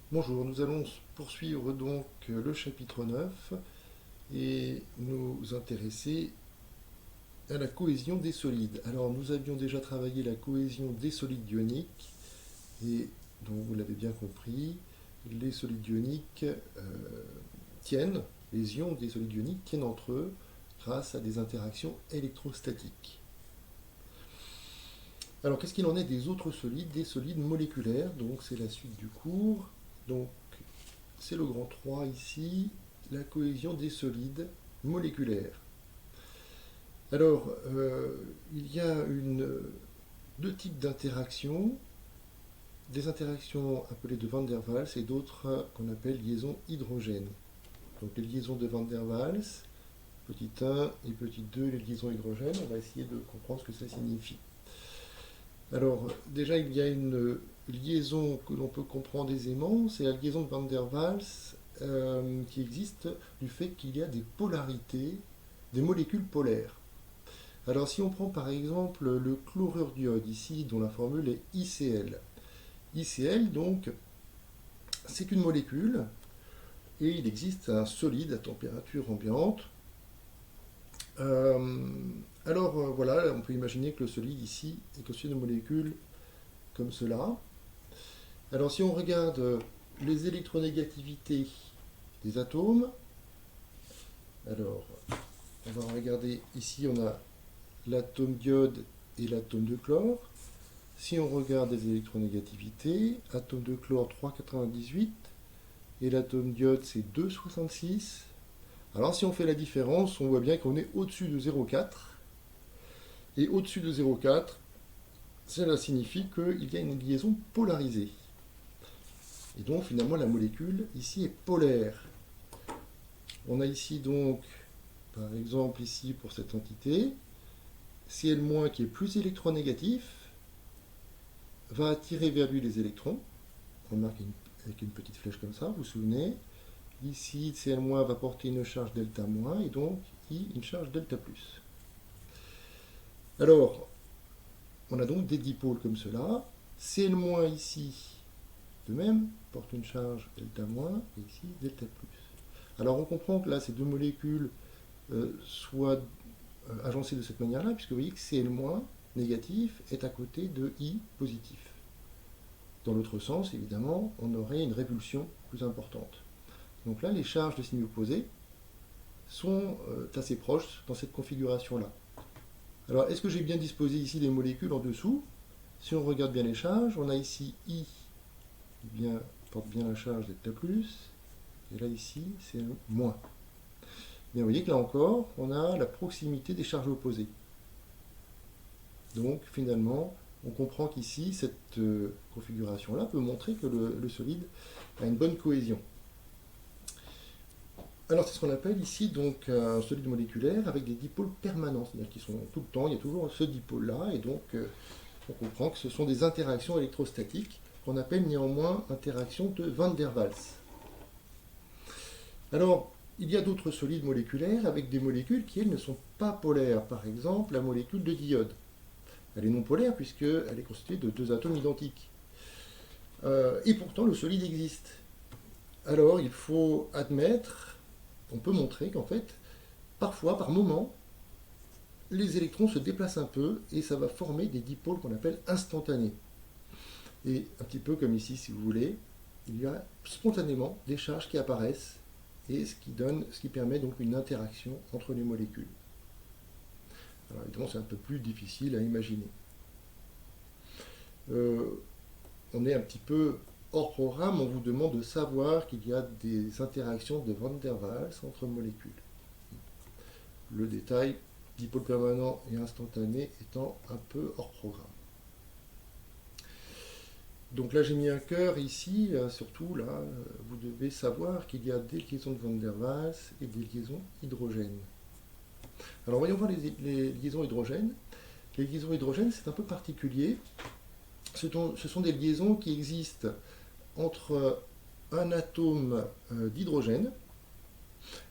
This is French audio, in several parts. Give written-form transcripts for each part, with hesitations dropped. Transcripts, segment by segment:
Bonjour, nous allons poursuivre donc le chapitre 9 et nous intéresser à la cohésion des solides. Alors nous avions déjà travaillé la cohésion des solides ioniques et donc vous l'avez bien compris, les solides ioniques tiennent, les ions des solides ioniques tiennent entre eux grâce à des interactions électrostatiques. Alors qu'est-ce qu'il en est des autres solides, des solides moléculaires? Donc c'est la suite du cours. Donc c'est le grand 3 ici, la cohésion des solides moléculaires. Alors, il y a deux types d'interactions, des interactions appelées de Van der Waals et d'autres qu'on appelle liaisons hydrogènes. Donc les liaisons de Van der Waals, petit 1 et petit 2, les liaisons hydrogènes, on va essayer de comprendre ce que ça signifie. Alors, déjà, il y a une liaison que l'on peut comprendre aisément, c'est la liaison de Van der Waals qui existe du fait qu'il y a des polarités, des molécules polaires. Alors, si on prend par exemple le chlorure d'iode ici, dont la formule est ICl. ICl, donc, c'est une molécule et il existe un solide à température ambiante. Euh, voilà, on peut imaginer que le solide ici est constitué de molécules comme cela. Alors si on regarde les électronégativités des atomes, alors on va regarder ici on a l'atome d'iode et l'atome de chlore. Si on regarde les électronégativités, atome de chlore 3,98 et l'atome d'iode c'est 2,66. Alors si on fait la différence, on voit bien qu'on est au-dessus de 0,4. Et au-dessus de 0,4, cela signifie qu'il y a une liaison polarisée. Et donc finalement la molécule ici est polaire. On a ici donc, par exemple ici pour cette entité, Cl- qui est plus électronégatif, va attirer vers lui les électrons. On marque avec une petite flèche comme ça, vous vous souvenez. Ici, Cl- va porter une charge delta- et donc I une charge delta+. Alors, on a donc des dipôles comme cela. Cl- ici, de même, porte une charge delta- et ici delta+. Alors on comprend que là, ces deux molécules soient agencées de cette manière-là, puisque vous voyez que Cl- négatif est à côté de I positif. Dans l'autre sens, évidemment, on aurait une répulsion plus importante. Donc là, les charges de signe opposé sont assez proches dans cette configuration-là. Alors, est-ce que j'ai bien disposé ici les molécules en dessous? Si on regarde bien les charges, on a ici I qui porte bien la charge delta+, et là ici, c'est moins. Bien, vous voyez que là encore, on a la proximité des charges opposées. Donc finalement, on comprend qu'ici, cette configuration-là peut montrer que le solide a une bonne cohésion. Alors c'est ce qu'on appelle ici donc un solide moléculaire avec des dipôles permanents, c'est-à-dire qu'ils sont tout le temps, il y a toujours ce dipôle-là, et donc on comprend que ce sont des interactions électrostatiques qu'on appelle néanmoins interactions de Van der Waals. Alors, il y a d'autres solides moléculaires avec des molécules qui, elles, ne sont pas polaires. Par exemple, la molécule de diode. Elle est non polaire puisqu'elle est constituée de deux atomes identiques. Et pourtant, le solide existe. Alors, il faut admettre, on peut montrer qu'en fait, parfois, par moment, les électrons se déplacent un peu et ça va former des dipôles qu'on appelle instantanés. Et un petit peu comme ici, si vous voulez, il y a spontanément des charges qui apparaissent et ce qui permet donc une interaction entre les molécules. Alors évidemment, c'est un peu plus difficile à imaginer. On est un petit peu hors programme, on vous demande de savoir qu'il y a des interactions de Van der Waals entre molécules. Le détail, dipôle permanent et instantané étant un peu hors programme. Donc là j'ai mis un cœur ici, surtout là, vous devez savoir qu'il y a des liaisons de Van der Waals et des liaisons hydrogènes. Alors voyons voir les liaisons hydrogènes. Les liaisons hydrogènes c'est un peu particulier. Ce sont des liaisons qui existent entre un atome d'hydrogène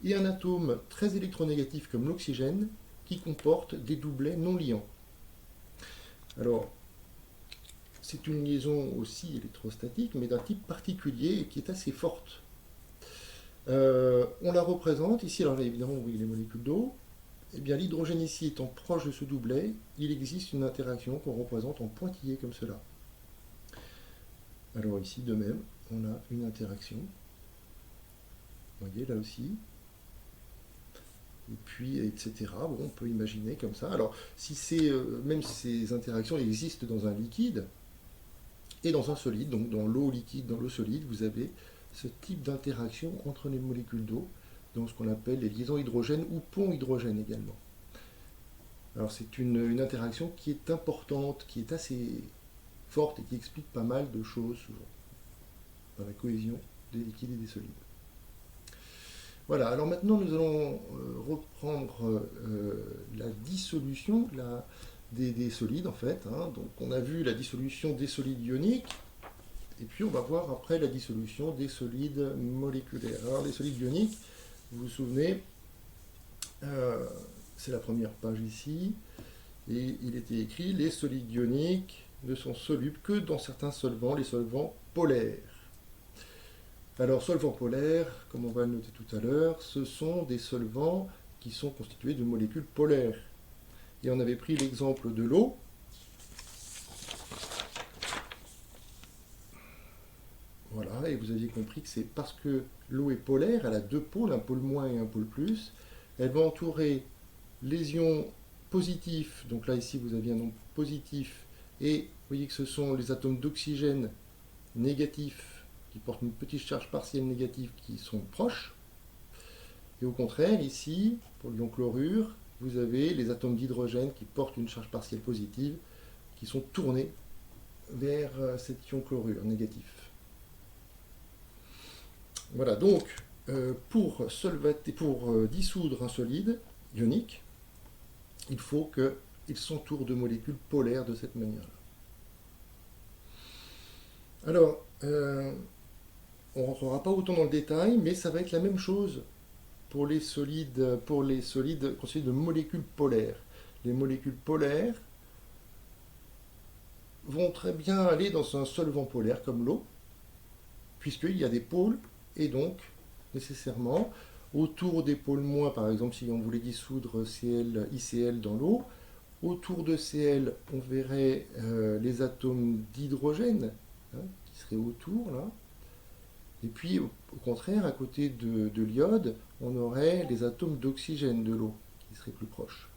et un atome très électronégatif comme l'oxygène qui comporte des doublets non liants. Alors, c'est une liaison aussi électrostatique, mais d'un type particulier et qui est assez forte. On la représente ici, alors là évidemment, vous voyez les molécules d'eau. Eh bien, l'hydrogène ici étant proche de ce doublet, il existe une interaction qu'on représente en pointillé comme cela. Alors ici, de même, on a une interaction. Vous voyez, là aussi. Et puis, etc. Bon, on peut imaginer comme ça. Alors, si même si ces interactions existent dans un liquide et dans un solide, donc dans l'eau liquide, dans l'eau solide, vous avez ce type d'interaction entre les molécules d'eau, dans ce qu'on appelle les liaisons hydrogène ou ponts hydrogène également. Alors c'est une interaction qui est importante, qui est assez forte et qui explique pas mal de choses souvent dans la cohésion des liquides et des solides. Voilà, alors maintenant nous allons reprendre la dissolution des solides en fait. Donc on a vu la dissolution des solides ioniques, et puis on va voir après la dissolution des solides moléculaires. Alors les solides ioniques, vous vous souvenez, c'est la première page ici, et il était écrit les solides ioniques ne sont solubles que dans certains solvants, les solvants polaires. Alors solvants polaires, comme on va le noter tout à l'heure, ce sont des solvants qui sont constitués de molécules polaires. Et on avait pris l'exemple de l'eau. Voilà, et vous aviez compris que c'est parce que l'eau est polaire, elle a deux pôles, un pôle moins et un pôle plus. Elle va entourer les ions positifs, donc là ici vous avez un nom positif, et vous voyez que ce sont les atomes d'oxygène négatifs qui portent une petite charge partielle négative qui sont proches. Et au contraire, ici, pour l'ion chlorure, vous avez les atomes d'hydrogène qui portent une charge partielle positive qui sont tournés vers cet ion chlorure négatif. Voilà, donc pour dissoudre un solide ionique, il faut qu'il s'entoure de molécules polaires de cette manière-là. Alors, on ne rentrera pas autant dans le détail, mais ça va être la même chose pour les solides constitués de molécules polaires. Les molécules polaires vont très bien aller dans un solvant polaire comme l'eau, puisqu'il y a des pôles, et donc, nécessairement, autour des pôles moins, par exemple, si on voulait dissoudre Cl, ICl dans l'eau, autour de Cl, on verrait les atomes d'hydrogène qui seraient autour, là. Et puis, au contraire, à côté de l'iode, on aurait les atomes d'oxygène de l'eau qui seraient plus proches.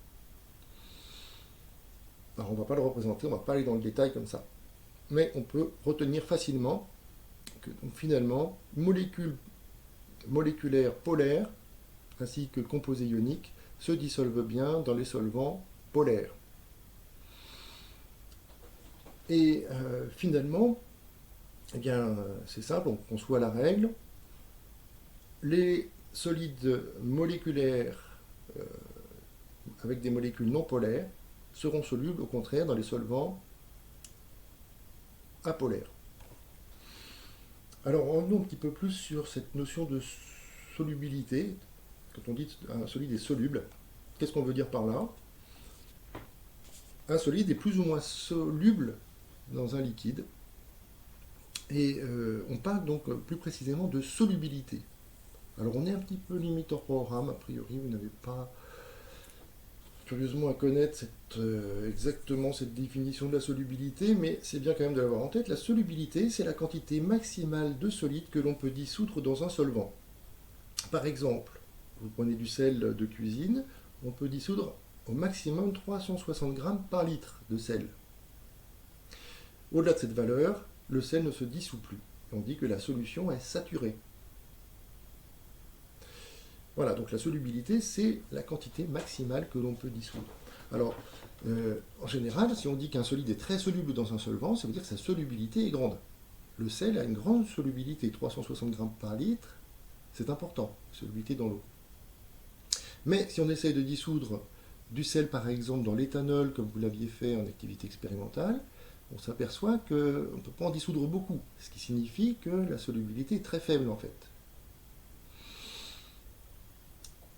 Alors, on ne va pas le représenter, on ne va pas aller dans le détail comme ça. Mais on peut retenir facilement que donc, finalement, molécules moléculaires polaires ainsi que composés ioniques se dissolvent bien dans les solvants polaires. Et finalement, eh bien, c'est simple, on conçoit la règle. Les solides moléculaires avec des molécules non polaires seront solubles au contraire dans les solvants apolaires. Alors revenons un petit peu plus sur cette notion de solubilité. Quand on dit un solide est soluble, qu'est-ce qu'on veut dire par là? Un solide est plus ou moins soluble dans un liquide. Et on parle donc plus précisément de solubilité. Alors on est un petit peu limite hors programme, a priori vous n'avez pas curieusement à connaître exactement cette définition de la solubilité, mais c'est bien quand même de l'avoir en tête. La solubilité, c'est la quantité maximale de solide que l'on peut dissoudre dans un solvant. Par exemple, vous prenez du sel de cuisine, on peut dissoudre au maximum 360 grammes par litre de sel. Au-delà de cette valeur, le sel ne se dissout plus. On dit que la solution est saturée. Voilà, donc la solubilité, c'est la quantité maximale que l'on peut dissoudre. Alors, en général, si on dit qu'un solide est très soluble dans un solvant, ça veut dire que sa solubilité est grande. Le sel a une grande solubilité, 360 grammes par litre, c'est important, solubilité dans l'eau. Mais si on essaye de dissoudre du sel, par exemple, dans l'éthanol, comme vous l'aviez fait en activité expérimentale, on s'aperçoit qu'on ne peut pas en dissoudre beaucoup, ce qui signifie que la solubilité est très faible en fait.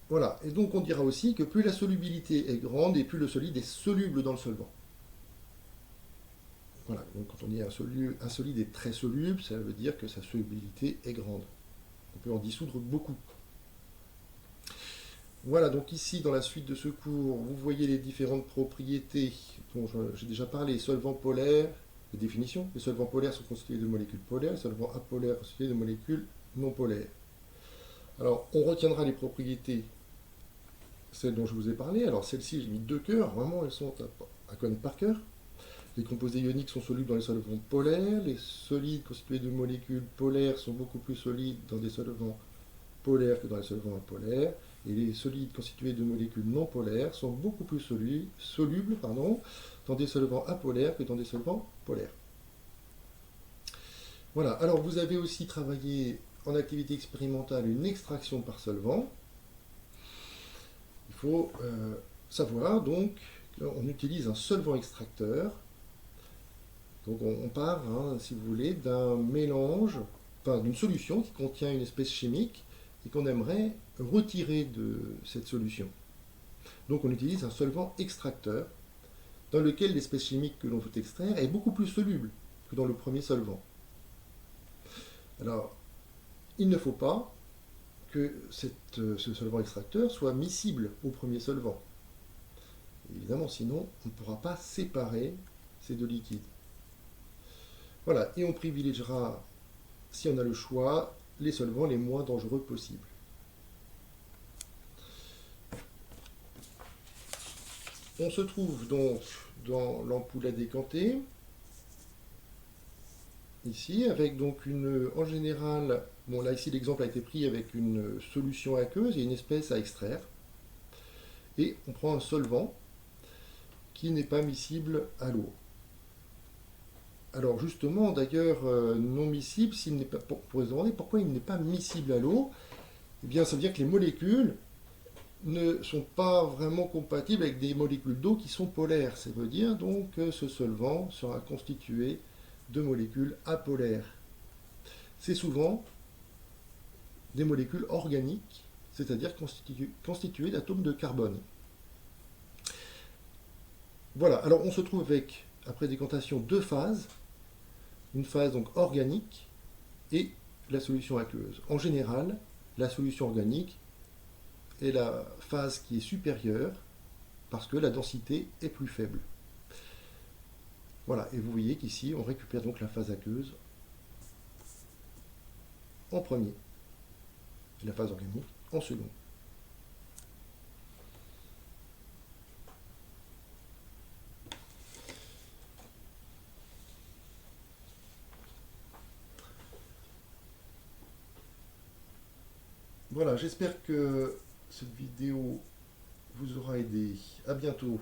Voilà, et donc on dira aussi que plus la solubilité est grande et plus le solide est soluble dans le solvant. Voilà, donc quand on dit un solide est très soluble, ça veut dire que sa solubilité est grande. On peut en dissoudre beaucoup. Voilà, donc ici, dans la suite de ce cours, vous voyez les différentes propriétés dont j'ai déjà parlé. Les solvants polaires, les définitions. Les solvants polaires sont constitués de molécules polaires, les solvants apolaires constitués de molécules non polaires. Alors, on retiendra les propriétés, celles dont je vous ai parlé. Alors, celles-ci, j'ai mis 2 cœurs, vraiment, elles sont à connaître par cœur. Les composés ioniques sont solubles dans les solvants polaires. Les solides constitués de molécules polaires sont beaucoup plus solides dans des solvants polaires que dans les solvants apolaires. Et les solides constitués de molécules non polaires sont beaucoup plus solubles dans des solvants apolaires que dans des solvants polaires. Voilà, alors vous avez aussi travaillé en activité expérimentale une extraction par solvant. Il faut savoir donc qu'on utilise un solvant extracteur. Donc on part, si vous voulez, d'un mélange, enfin d'une solution qui contient une espèce chimique et qu'on aimerait retirer de cette solution. Donc on utilise un solvant extracteur dans lequel l'espèce chimique que l'on veut extraire est beaucoup plus soluble que dans le premier solvant. Alors, il ne faut pas que ce solvant extracteur soit miscible au premier solvant. Évidemment, sinon, on ne pourra pas séparer ces deux liquides. Voilà, et on privilégiera, si on a le choix, les solvants les moins dangereux possibles. On se trouve donc dans l'ampoule à décanter, ici, avec donc en général, bon là ici l'exemple a été pris avec une solution aqueuse et une espèce à extraire. Et on prend un solvant qui n'est pas miscible à l'eau. Alors justement, d'ailleurs, non miscible, pour se demander pourquoi il n'est pas miscible à l'eau, eh bien ça veut dire que les molécules ne sont pas vraiment compatibles avec des molécules d'eau qui sont polaires. Ça veut dire donc que ce solvant sera constitué de molécules apolaires. C'est souvent des molécules organiques, c'est-à-dire constituées d'atomes de carbone. Voilà, alors on se trouve avec, après décantation, 2 phases. Une phase donc organique et la solution aqueuse. En général, la solution organique est la phase qui est supérieure parce que la densité est plus faible. Voilà, et vous voyez qu'ici, on récupère donc la phase aqueuse en premier et la phase organique en second. Voilà, j'espère que cette vidéo vous aura aidé. À bientôt.